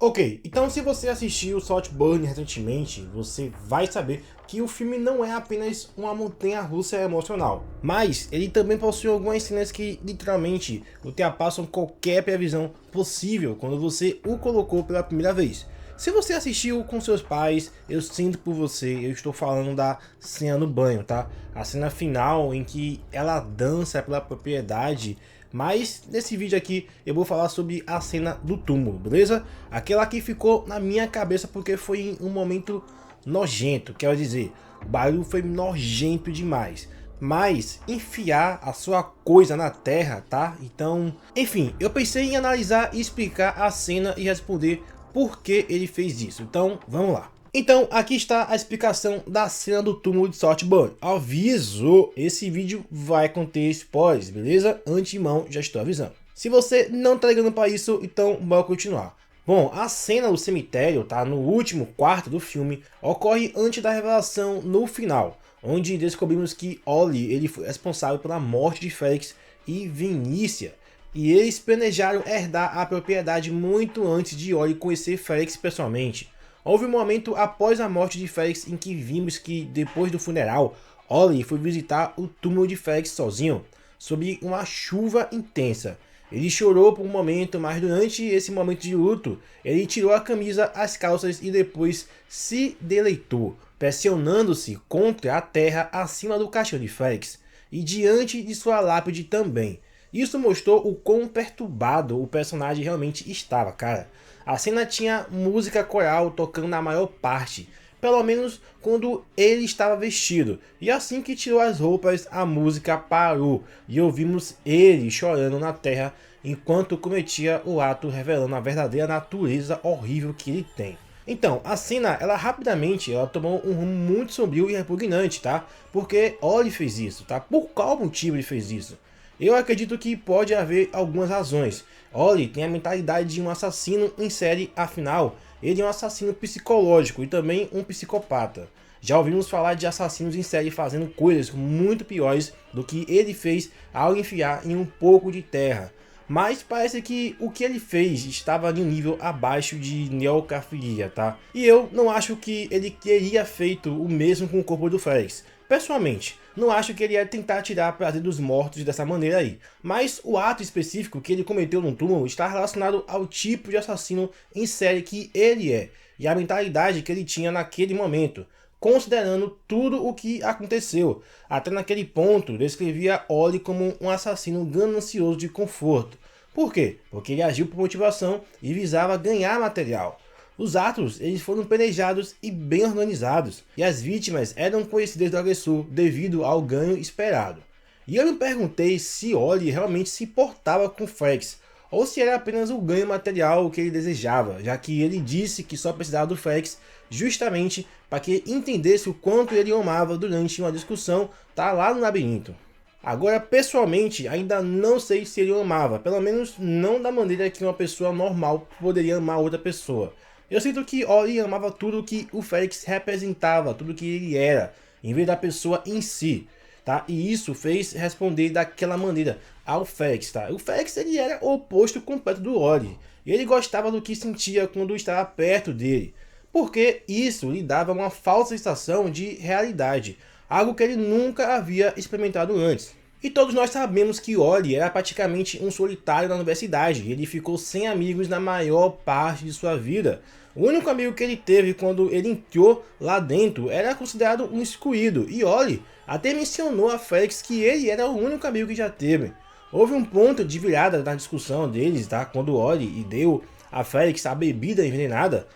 Ok, então se você assistiu Saltburn recentemente, você vai saber que o filme não é apenas uma montanha-russa emocional, mas ele também possui algumas cenas que literalmente ultrapassam qualquer previsão possível quando você o colocou pela primeira vez. Se você assistiu com seus pais, eu sinto por você, eu estou falando da cena do banho, tá? A cena final em que ela dança pela propriedade, mas nesse vídeo aqui eu vou falar sobre a cena do túmulo, beleza? Aquela que ficou na minha cabeça porque foi um momento nojento, quero dizer, o barulho foi nojento demais. Mas enfiar a sua coisa na terra, tá? Então, enfim, eu pensei em analisar e explicar a cena e responder por que ele fez isso. Então, vamos lá. Então, aqui está a explicação da cena do túmulo de Saltburn. Aviso, esse vídeo vai conter spoilers, beleza? Antemão, já estou avisando. Se você não tá ligando para isso, então bora continuar. Bom, a cena do cemitério, tá, no último quarto do filme, ocorre antes da revelação no final, onde descobrimos que Ollie ele foi responsável pela morte de Felix e Vinícia. E eles planejaram herdar a propriedade muito antes de Ollie conhecer Felix pessoalmente. Houve um momento após a morte de Felix em que vimos que, depois do funeral, Ollie foi visitar o túmulo de Felix sozinho, sob uma chuva intensa. Ele chorou por um momento, mas durante esse momento de luto, ele tirou a camisa, as calças e depois se deleitou, pressionando-se contra a terra acima do caixão de Felix e diante de sua lápide também. Isso mostrou o quão perturbado o personagem realmente estava, cara. A cena tinha música coral tocando na maior parte, pelo menos quando ele estava vestido, e assim que tirou as roupas a música parou e ouvimos ele chorando na terra enquanto cometia o ato, revelando a verdadeira natureza horrível que ele tem. Então, a cena, ela rapidamente tomou um rumo muito sombrio e repugnante, tá? Porque Ollie fez isso, tá? Por qual motivo ele fez isso? Eu acredito que pode haver algumas razões. Ollie tem a mentalidade de um assassino em série, afinal, ele é um assassino psicológico e também um psicopata. Já ouvimos falar de assassinos em série fazendo coisas muito piores do que ele fez ao enfiar em um pouco de terra. Mas parece que o que ele fez estava em um nível abaixo de neocafilia, tá? E eu não acho que ele teria feito o mesmo com o corpo do Felix. Pessoalmente, não acho que ele ia tentar tirar prazer dos mortos dessa maneira aí. Mas o ato específico que ele cometeu no túmulo está relacionado ao tipo de assassino em série que ele é. E a mentalidade que ele tinha naquele momento, considerando tudo o que aconteceu. Até naquele ponto, descrevia Ollie como um assassino ganancioso de conforto. Por quê? Porque ele agiu por motivação e visava ganhar material. Os atos eles foram planejados e bem organizados, e as vítimas eram conhecidas do agressor devido ao ganho esperado. E eu me perguntei se Ollie realmente se importava com Felix, ou se era apenas o ganho material que ele desejava, já que ele disse que só precisava do Felix justamente para que entendesse o quanto ele o amava durante uma discussão lá no labirinto. Agora, pessoalmente, ainda não sei se ele o amava, pelo menos não da maneira que uma pessoa normal poderia amar outra pessoa. Eu sinto que Ollie amava tudo que o Felix representava, tudo que ele era, em vez da pessoa em si, tá? E isso fez responder daquela maneira ao Felix, tá? O Felix ele era o oposto completo do Ollie. Ele gostava do que sentia quando estava perto dele, porque isso lhe dava uma falsa sensação de realidade, algo que ele nunca havia experimentado antes. E todos nós sabemos que Ollie era praticamente um solitário na universidade, ele ficou sem amigos na maior parte de sua vida. O único amigo que ele teve quando ele entrou lá dentro era considerado um excluído, e Ollie até mencionou a Felix que ele era o único amigo que já teve. Houve um ponto de virada na discussão deles, tá? Quando Ollie deu a Felix a bebida envenenada,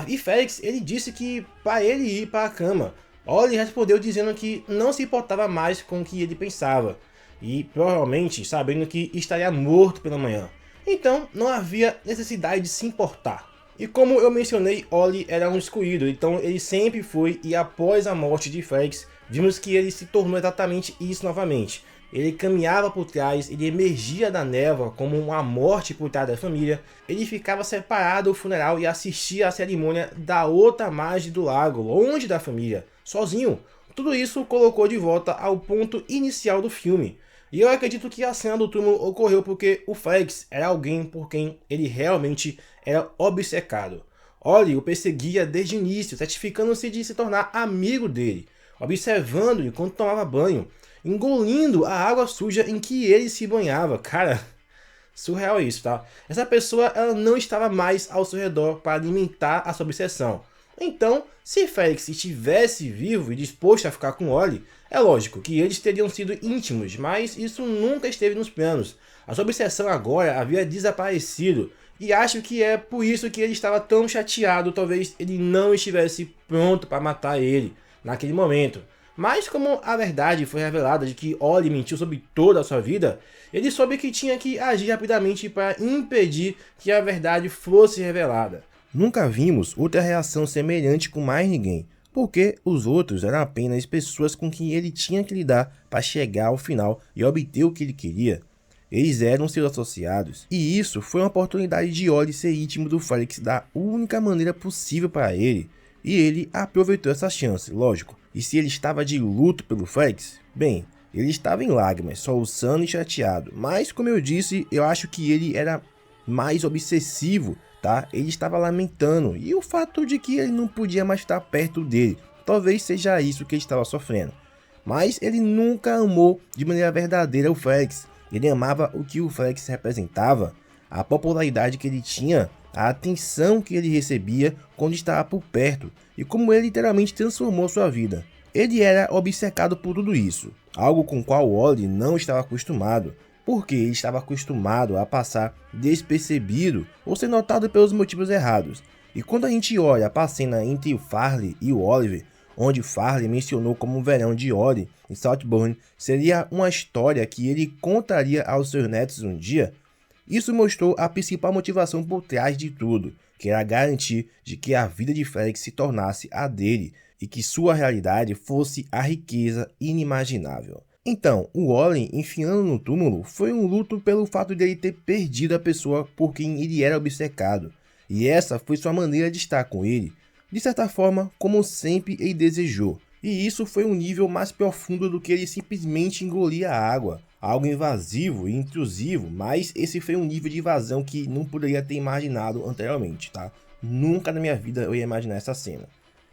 e Felix ele disse que para ele ir para a cama. Ollie respondeu dizendo que não se importava mais com o que ele pensava, e provavelmente sabendo que estaria morto pela manhã. Então não havia necessidade de se importar. E como eu mencionei, Ollie era um excluído, então ele sempre foi, e após a morte de Felix, vimos que ele se tornou exatamente isso novamente. Ele caminhava por trás, ele emergia da névoa como uma morte por trás da família, ele ficava separado do funeral e assistia à cerimônia da outra margem do lago, longe da família, sozinho. Tudo isso colocou de volta ao ponto inicial do filme. E eu acredito que a cena do túmulo ocorreu porque o Felix era alguém por quem ele realmente era obcecado. Ollie o perseguia desde o início, certificando-se de se tornar amigo dele, observando enquanto tomava banho, engolindo a água suja em que ele se banhava. Cara, surreal isso, tá? Essa pessoa ela não estava mais ao seu redor para alimentar a sua obsessão. Então, se Felix estivesse vivo e disposto a ficar com Ollie, é lógico que eles teriam sido íntimos, mas isso nunca esteve nos planos. A sua obsessão agora havia desaparecido, e acho que é por isso que ele estava tão chateado, talvez ele não estivesse pronto para matar ele naquele momento. Mas como a verdade foi revelada de que Ollie mentiu sobre toda a sua vida, ele soube que tinha que agir rapidamente para impedir que a verdade fosse revelada. Nunca vimos outra reação semelhante com mais ninguém, porque os outros eram apenas pessoas com quem ele tinha que lidar para chegar ao final e obter o que ele queria. Eles eram seus associados, e isso foi uma oportunidade de Ollie ser íntimo do Felix da única maneira possível para ele, e ele aproveitou essa chance, lógico. E se ele estava de luto pelo Felix? Bem, ele estava em lágrimas, soluçando e chateado, mas como eu disse, eu acho que ele era mais obsessivo, tá? Ele estava lamentando, e o fato de que ele não podia mais estar perto dele, talvez seja isso que ele estava sofrendo. Mas ele nunca amou de maneira verdadeira o Felix. Ele amava o que o Felix representava, a popularidade que ele tinha, a atenção que ele recebia quando estava por perto e como ele literalmente transformou sua vida. Ele era obcecado por tudo isso, algo com o qual Ollie não estava acostumado, porque ele estava acostumado a passar despercebido ou ser notado pelos motivos errados. E quando a gente olha para a cena entre o Farley e o Oliver, onde Farley mencionou como o verão de Ollie em Saltburn seria uma história que ele contaria aos seus netos um dia, isso mostrou a principal motivação por trás de tudo, que era garantir de que a vida de Felix se tornasse a dele e que sua realidade fosse a riqueza inimaginável. Então, o Ollie enfiando no túmulo foi um luto pelo fato de ele ter perdido a pessoa por quem ele era obcecado, e essa foi sua maneira de estar com ele, de certa forma, como sempre ele desejou. E isso foi um nível mais profundo do que ele simplesmente engolir a água, algo invasivo e intrusivo, mas esse foi um nível de invasão que não poderia ter imaginado anteriormente, tá? Nunca na minha vida eu ia imaginar essa cena.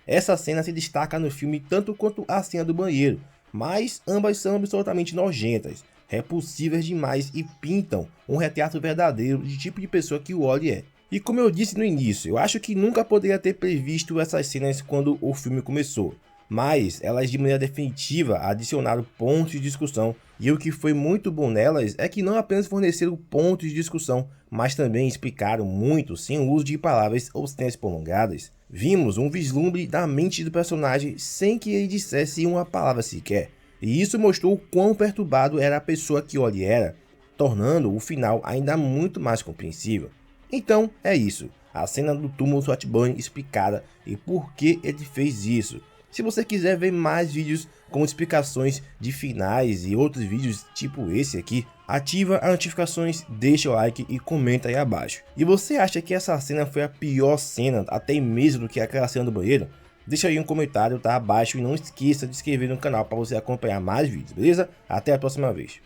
Essa cena se destaca no filme tanto quanto a cena do banheiro, mas ambas são absolutamente nojentas, repulsivas demais e pintam um retrato verdadeiro de tipo de pessoa que o Ollie é. E como eu disse no início, eu acho que nunca poderia ter previsto essas cenas quando o filme começou, mas elas de maneira definitiva adicionaram pontos de discussão, e o que foi muito bom nelas é que não apenas forneceram pontos de discussão, mas também explicaram muito sem o uso de palavras ou cenas prolongadas. Vimos um vislumbre da mente do personagem sem que ele dissesse uma palavra sequer, e isso mostrou o quão perturbado era a pessoa que Ollie era, tornando o final ainda muito mais compreensível. Então é isso, a cena do túmulo Saltburn explicada e por que ele fez isso. Se você quiser ver mais vídeos com explicações de finais e outros vídeos tipo esse aqui, ativa as notificações, deixa o like e comenta aí abaixo. E você acha que essa cena foi a pior cena, até mesmo do que aquela cena do banheiro? Deixa aí um comentário, tá abaixo, e não esqueça de se inscrever no canal para você acompanhar mais vídeos, beleza? Até a próxima vez.